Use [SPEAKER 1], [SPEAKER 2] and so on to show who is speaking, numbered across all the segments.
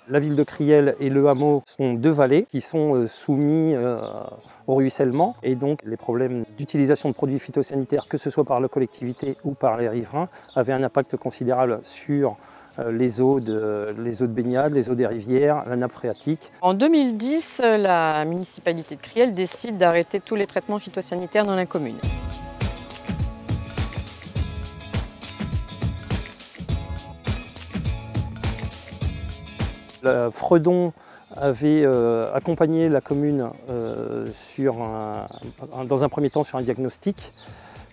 [SPEAKER 1] La ville de Criel et le hameau sont deux vallées qui sont soumis au ruissellement et donc les problèmes d'utilisation de produits phytosanitaires, que ce soit par la collectivité ou par les riverains, avaient un impact considérable sur les eaux de baignade, les eaux des rivières, la nappe phréatique.
[SPEAKER 2] En 2010, la municipalité de Criel décide d'arrêter tous les traitements phytosanitaires dans la commune.
[SPEAKER 1] La Fredon avait accompagné la commune dans un premier temps sur un diagnostic,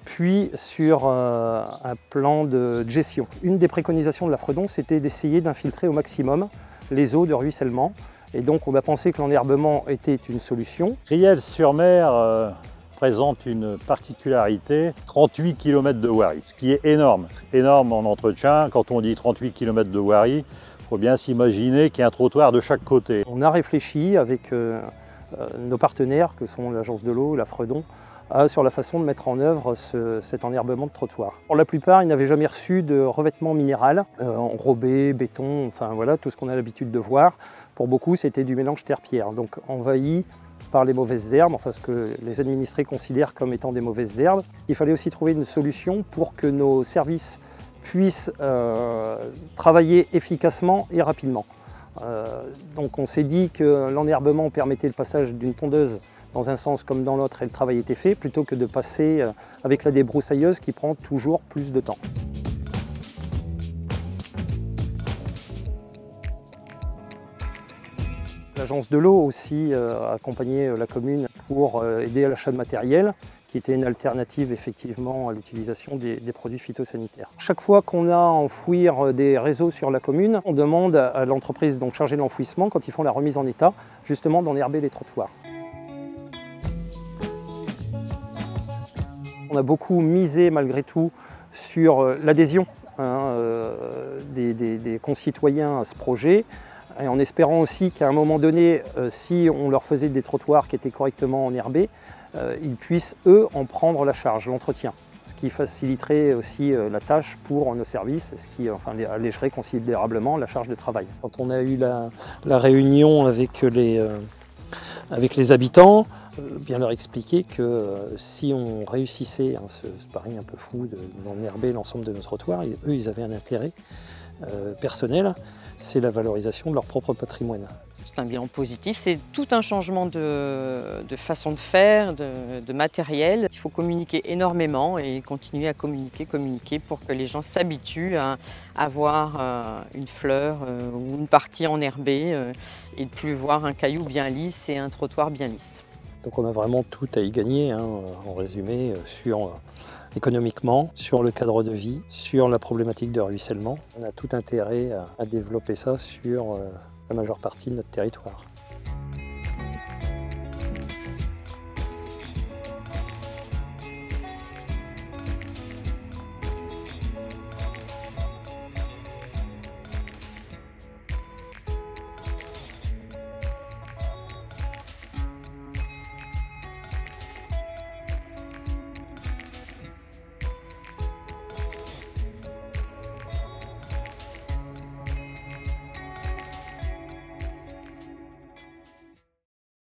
[SPEAKER 1] puis sur un plan de gestion. Une des préconisations de la Fredon, c'était d'essayer d'infiltrer au maximum les eaux de ruissellement. Et donc on a pensé que l'enherbement était une solution.
[SPEAKER 3] Criel-sur-Mer présente une particularité, 38 km de voirie, ce qui est énorme en entretien. Quand on dit 38 km de voirie, il faut bien s'imaginer qu'il y a un trottoir de chaque côté.
[SPEAKER 1] On a réfléchi avec nos partenaires, que sont l'Agence de l'eau, la Fredon, sur la façon de mettre en œuvre cet enherbement de trottoir. Pour la plupart, ils n'avaient jamais reçu de revêtement minéral, enrobé, béton, enfin voilà, tout ce qu'on a l'habitude de voir. Pour beaucoup, c'était du mélange terre-pierre, donc envahi par les mauvaises herbes, enfin ce que les administrés considèrent comme étant des mauvaises herbes. Il fallait aussi trouver une solution pour que nos services puissent travailler efficacement et rapidement. Donc on s'est dit que l'enherbement permettait le passage d'une tondeuse dans un sens comme dans l'autre et le travail était fait, plutôt que de passer avec la débroussailleuse qui prend toujours plus de temps. L'Agence de l'eau aussi a accompagné la commune pour aider à l'achat de matériel, qui était une alternative effectivement à l'utilisation des produits phytosanitaires. Chaque fois qu'on a à enfouir des réseaux sur la commune, on demande à l'entreprise donc chargée de l'enfouissement, quand ils font la remise en état, justement d'enherber les trottoirs. On a beaucoup misé malgré tout sur l'adhésion des concitoyens à ce projet, et en espérant aussi qu'à un moment donné, si on leur faisait des trottoirs qui étaient correctement enherbés, ils puissent eux en prendre la charge, l'entretien, ce qui faciliterait aussi la tâche pour nos services, ce qui allégerait considérablement la charge de travail. Quand on a eu la réunion avec les habitants, bien leur expliquer que si on réussissait ce sparring un peu fou d'enherber l'ensemble de nos trottoirs, eux ils avaient un intérêt personnel, c'est la valorisation de leur propre patrimoine.
[SPEAKER 2] C'est un bilan positif, c'est tout un changement de façon de faire, de matériel. Il faut communiquer énormément et continuer à communiquer pour que les gens s'habituent à avoir une fleur ou une partie enherbée et de plus voir un caillou bien lisse et un trottoir bien lisse.
[SPEAKER 1] Donc on a vraiment tout à y gagner, en résumé, économiquement, sur le cadre de vie, sur la problématique de ruissellement. On a tout intérêt à développer ça sur la majeure partie de notre territoire.